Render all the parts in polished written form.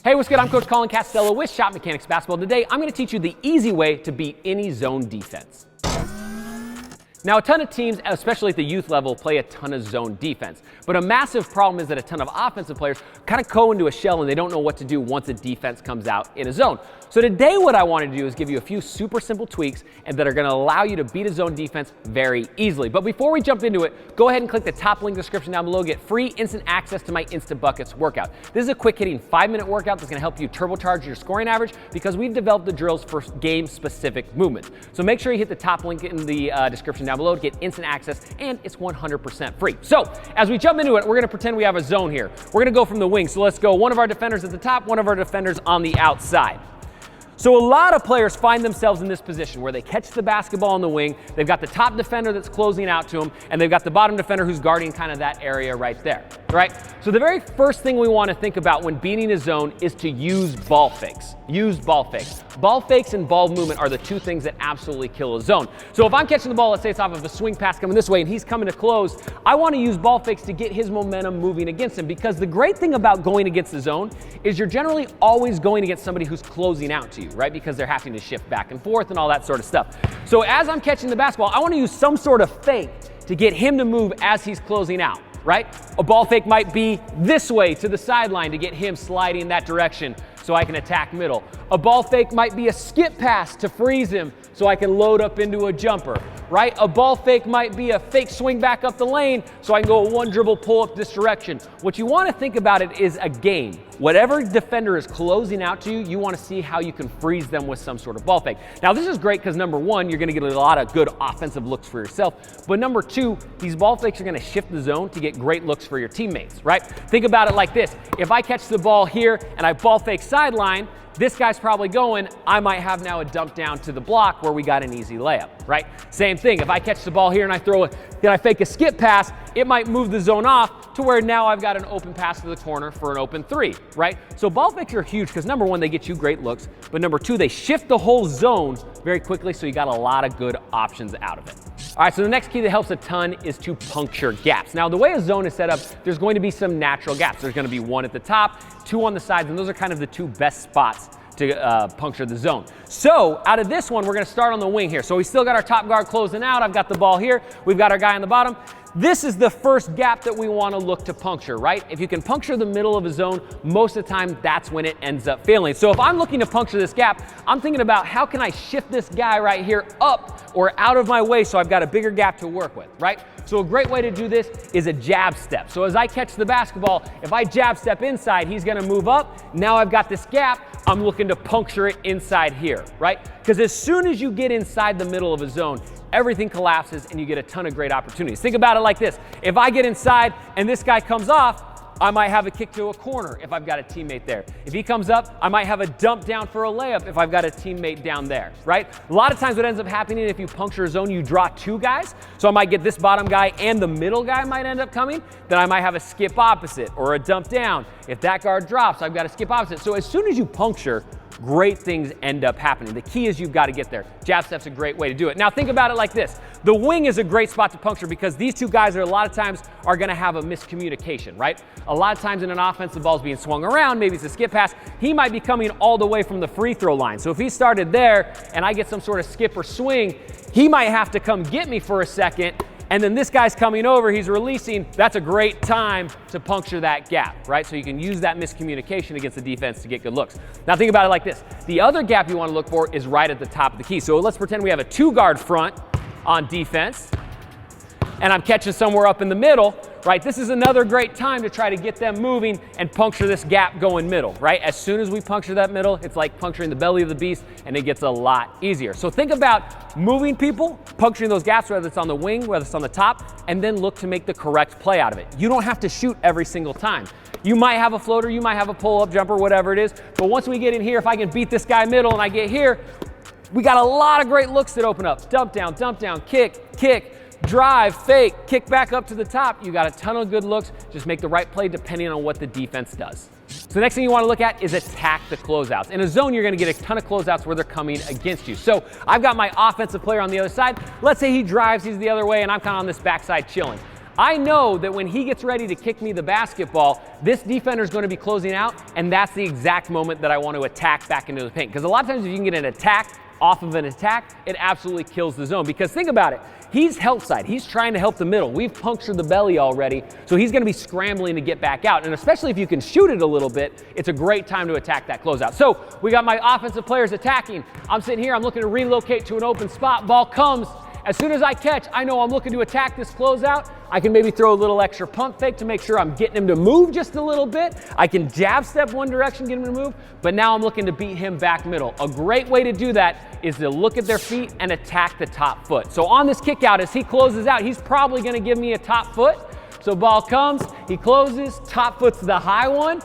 Hey, what's good? I'm Coach Colin Castello with Shotmechanics Basketball. Today, I'm going to teach you the easy way to beat any zone defense. Now, a ton of teams, especially at the youth level, play a ton of zone defense. But a massive problem is that a ton of offensive players kind of go into a shell and they don't know what to do once a defense comes out in a zone. So today what I want to do is give you a few super simple tweaks and that are going to allow you to beat a zone defense very easily. But before we jump into it, go ahead and click the top link in the description down below. Get free instant access to my Instant Buckets workout. This is a quick hitting 5-minute workout that's going to help you turbocharge your scoring average because we've developed the drills for game specific movements. So make sure you hit the top link in the description down below to get instant access, and it's 100% free. So as we jump into it, we're going to pretend we have a zone here. We're going to go from the wing. So let's go one of our defenders at the top, one of our defenders on the outside. So a lot of players find themselves in this position where they catch the basketball on the wing, they've got the top defender that's closing out to them, and they've got the bottom defender who's guarding kind of that area right there, right? So the very first thing we want to think about when beating a zone is to use ball fakes. Use ball fakes. Ball fakes and ball movement are the two things that absolutely kill a zone. So if I'm catching the ball, let's say it's off of a swing pass coming this way and he's coming to close, I want to use ball fakes to get his momentum moving against him, because the great thing about going against the zone is you're generally always going against somebody who's closing out to you, right? Because they're having to shift back and forth and all that sort of stuff. So as I'm catching the basketball, I want to use some sort of fake to get him to move as he's closing out, right? A ball fake might be this way to the sideline to get him sliding in that direction so I can attack middle. A ball fake might be a skip pass to freeze him so I can load up into a jumper, right? A ball fake might be a fake swing back up the lane so I can go a one dribble pull up this direction. What you want to think about it is a game. Whatever defender is closing out to you, you want to see how you can freeze them with some sort of ball fake. Now this is great because number one, you're going to get a lot of good offensive looks for yourself. But number two, these ball fakes are going to shift the zone to get great looks for your teammates, right? Think about it like this. If I catch the ball here and I ball fake sideline, this guy's probably going, I might have now a dump down to the block where we got an easy layup, right? Same thing, if I catch the ball here and I fake a skip pass, it might move the zone off to where now I've got an open pass to the corner for an open three, right? So ball fakes are huge because number one, they get you great looks, but number two, they shift the whole zone very quickly, so you got a lot of good options out of it. All right, so the next key that helps a ton is to puncture gaps. Now, the way a zone is set up, there's going to be some natural gaps. There's going to be one at the top, two on the sides, and those are kind of the two best spots to puncture the zone. So out of this one, we're going to start on the wing here. So we still got our top guard closing out. I've got the ball here. We've got our guy on the bottom. This is the first gap that we want to look to puncture, right? If you can puncture the middle of a zone, most of the time that's when it ends up failing. So if I'm looking to puncture this gap, I'm thinking about how can I shift this guy right here up or out of my way so I've got a bigger gap to work with, right? So a great way to do this is a jab step. So as I catch the basketball, if I jab step inside, he's going to move up. Now I've got this gap. I'm looking to puncture it inside here, right? Because as soon as you get inside the middle of a zone, everything collapses and you get a ton of great opportunities. Think about it like this. If I get inside and this guy comes off, I might have a kick to a corner if I've got a teammate there. If he comes up, I might have a dump down for a layup if I've got a teammate down there, right? A lot of times what ends up happening, if you puncture a zone, you draw two guys. So I might get this bottom guy and the middle guy might end up coming. Then I might have a skip opposite or a dump down. If that guard drops, I've got a skip opposite. So as soon as you puncture, great things end up happening. The key is you've got to get there. Jab step's a great way to do it. Now think about it like this. The wing is a great spot to puncture because these two guys are a lot of times are going to have a miscommunication, right? A lot of times in an offense, the ball's being swung around. Maybe it's a skip pass. He might be coming all the way from the free throw line. So if he started there and I get some sort of skip or swing, he might have to come get me for a second. And then this guy's coming over, he's releasing. That's a great time to puncture that gap, right? So you can use that miscommunication against the defense to get good looks. Now think about it like this. The other gap you want to look for is right at the top of the key. So let's pretend we have a two guard front on defense and I'm catching somewhere up in the middle, right? This is another great time to try to get them moving and puncture this gap going middle, right? As soon as we puncture that middle, it's like puncturing the belly of the beast and it gets a lot easier. So think about moving people, puncturing those gaps, whether it's on the wing, whether it's on the top, and then look to make the correct play out of it. You don't have to shoot every single time. You might have a floater, you might have a pull-up jumper, whatever it is, but once we get in here, if I can beat this guy middle and I get here, we got a lot of great looks that open up. Dump down, kick, drive, fake, kick back up to the top. You got a ton of good looks. Just make the right play depending on what the defense does. So the next thing you want to look at is attack the closeouts. In a zone, you're going to get a ton of closeouts where they're coming against you. So I've got my offensive player on the other side. Let's say he drives, he's the other way, and I'm kind of on this backside chilling. I know that when he gets ready to kick me the basketball, this defender is going to be closing out, and that's the exact moment that I want to attack back into the paint. Because a lot of times if you can get an attack off of an attack, it absolutely kills the zone. Because think about it, he's help side, he's trying to help the middle. We've punctured the belly already, so he's going to be scrambling to get back out. And especially if you can shoot it a little bit, it's a great time to attack that closeout. So we got my offensive players attacking. I'm sitting here, I'm looking to relocate to an open spot, ball comes. As soon as I catch, I know I'm looking to attack this closeout. I can maybe throw a little extra pump fake to make sure I'm getting him to move just a little bit. I can jab step one direction, get him to move, but now I'm looking to beat him back middle. A great way to do that is to look at their feet and attack the top foot. So on this kick out, as he closes out, he's probably gonna give me a top foot. So ball comes, he closes, top foot's the high one.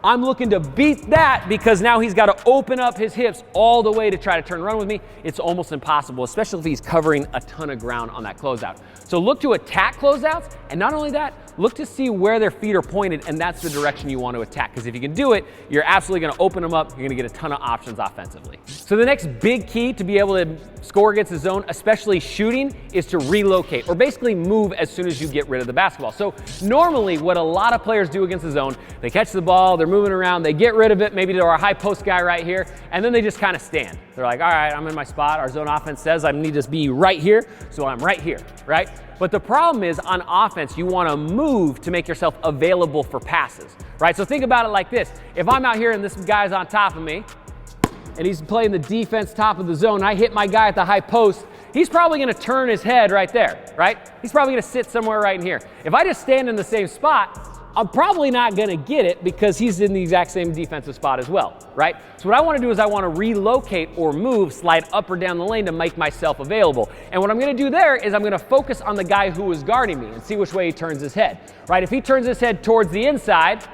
I'm looking to beat that because now he's got to open up his hips all the way to try to turn and run with me. It's almost impossible, especially if he's covering a ton of ground on that closeout. So look to attack closeouts, and not only that, look to see where their feet are pointed, and that's the direction you want to attack. Because if you can do it, you're absolutely going to open them up. You're going to get a ton of options offensively. So the next big key to be able to score against the zone, especially shooting, is to relocate, or basically move as soon as you get rid of the basketball. So normally what a lot of players do against the zone, they catch the ball, they're moving around, they get rid of it, maybe to our high post guy right here, and then they just kind of stand. They're like, all right, I'm in my spot. Our zone offense says I need to be right here, so I'm right here, right? But the problem is on offense, you want to move to make yourself available for passes, right? So think about it like this. If I'm out here and this guy's on top of me, and he's playing the defense top of the zone, and I hit my guy at the high post, he's probably going to turn his head right there, right? He's probably going to sit somewhere right in here. If I just stand in the same spot, I'm probably not going to get it because he's in the exact same defensive spot as well, right? So what I want to do is I want to relocate or move, slide up or down the lane to make myself available. And what I'm going to do there is I'm going to focus on the guy who is guarding me and see which way he turns his head, right? If he turns his head towards the inside,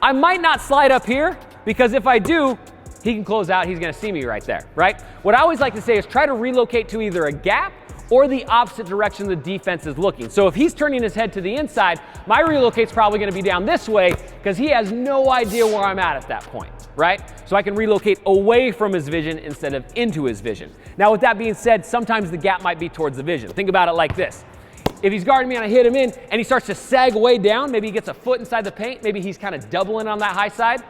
I might not slide up here because if I do, he can close out, he's going to see me right there, right? What I always like to say is try to relocate to either a gap or the opposite direction the defense is looking. So if he's turning his head to the inside, my relocate's probably gonna be down this way because he has no idea where I'm at that point, right? So I can relocate away from his vision instead of into his vision. Now with that being said, sometimes the gap might be towards the vision. Think about it like this. If he's guarding me and I hit him in and he starts to sag way down, maybe he gets a foot inside the paint, maybe he's kind of doubling on that high side,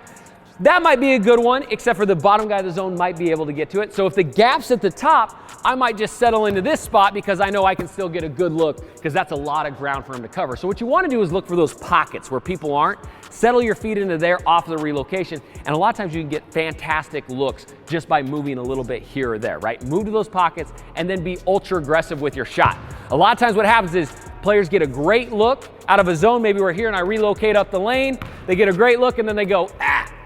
that might be a good one, except for the bottom guy of the zone might be able to get to it. So if the gap's at the top, I might just settle into this spot because I know I can still get a good look because that's a lot of ground for him to cover. So what you want to do is look for those pockets where people aren't, settle your feet into there off the relocation, and a lot of times you can get fantastic looks just by moving a little bit here or there, right? Move to those pockets and then be ultra aggressive with your shot. A lot of times what happens is players get a great look out of a zone. Maybe we're here and I relocate up the lane. They get a great look and then they go,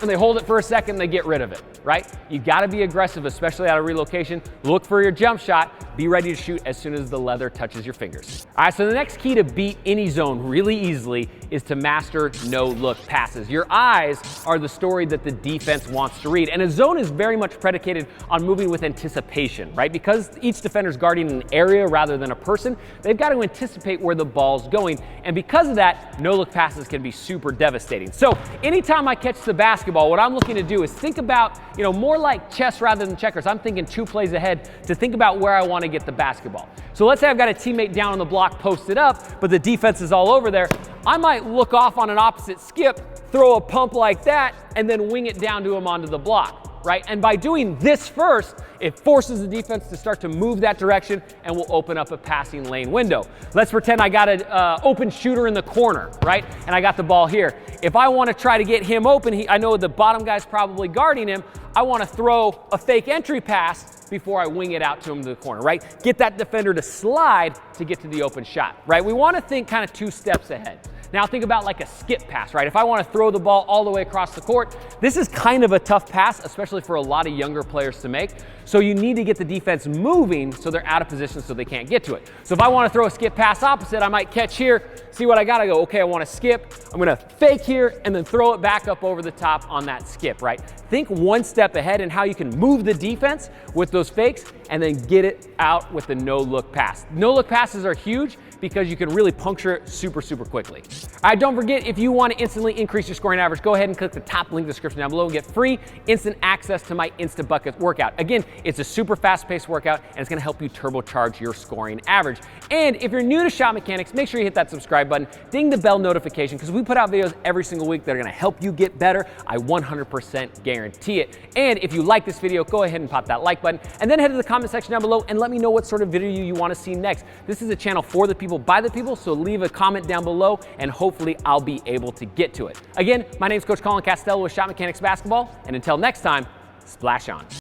and they hold it for a second and they get rid of it, right? You gotta be aggressive, especially out of relocation. Look for your jump shot. Be ready to shoot as soon as the leather touches your fingers. All right, so the next key to beat any zone really easily is to master no-look passes. Your eyes are the story that the defense wants to read. And a zone is very much predicated on moving with anticipation, right? Because each defender's guarding an area rather than a person, they've got to anticipate where the ball's going. And because of that, no-look passes can be super devastating. So anytime I catch the basketball, what I'm looking to do is think about, more like chess rather than checkers. I'm thinking 2 plays ahead to think about where I want to get the basketball. So let's say I've got a teammate down on the block posted up, but the defense is all over there. I might look off on an opposite skip, throw a pump like that, and then wing it down to him onto the block, right? And by doing this first, it forces the defense to start to move that direction and will open up a passing lane window. Let's pretend I got an open shooter in the corner, right? And I got the ball here. If I want to try to get him open, I know the bottom guy's probably guarding him. I want to throw a fake entry pass before I wing it out to him to the corner, right? Get that defender to slide to get to the open shot, right? We want to think kind of 2 steps ahead. Now think about like a skip pass, right? If I want to throw the ball all the way across the court, this is kind of a tough pass, especially for a lot of younger players to make. So you need to get the defense moving so they're out of position so they can't get to it. So if I want to throw a skip pass opposite, I might catch here, see what I got, I go, okay, I want to skip, I'm going to fake here and then throw it back up over the top on that skip, right? Think 1 step ahead and how you can move the defense with those fakes and then get it out with the no-look pass. No-look passes are huge because you can really puncture it super quickly. All right, don't forget, if you want to instantly increase your scoring average, go ahead and click the top link in the description down below and get free instant access to my Insta Buckets workout. Again, it's a super fast-paced workout, and it's going to help you turbocharge your scoring average. And if you're new to Shot Mechanics, make sure you hit that subscribe button, ding the bell notification, because we put out videos every single week that are going to help you get better. I 100% guarantee it. And if you like this video, go ahead and pop that like button, and then head to the comment section down below and let me know what sort of video you want to see next. This is a channel for the people, by the people, so leave a comment down below, and hopefully I'll be able to get to it. Again, my name is Coach Colin Castello with Shot Mechanics Basketball, and until next time, splash on.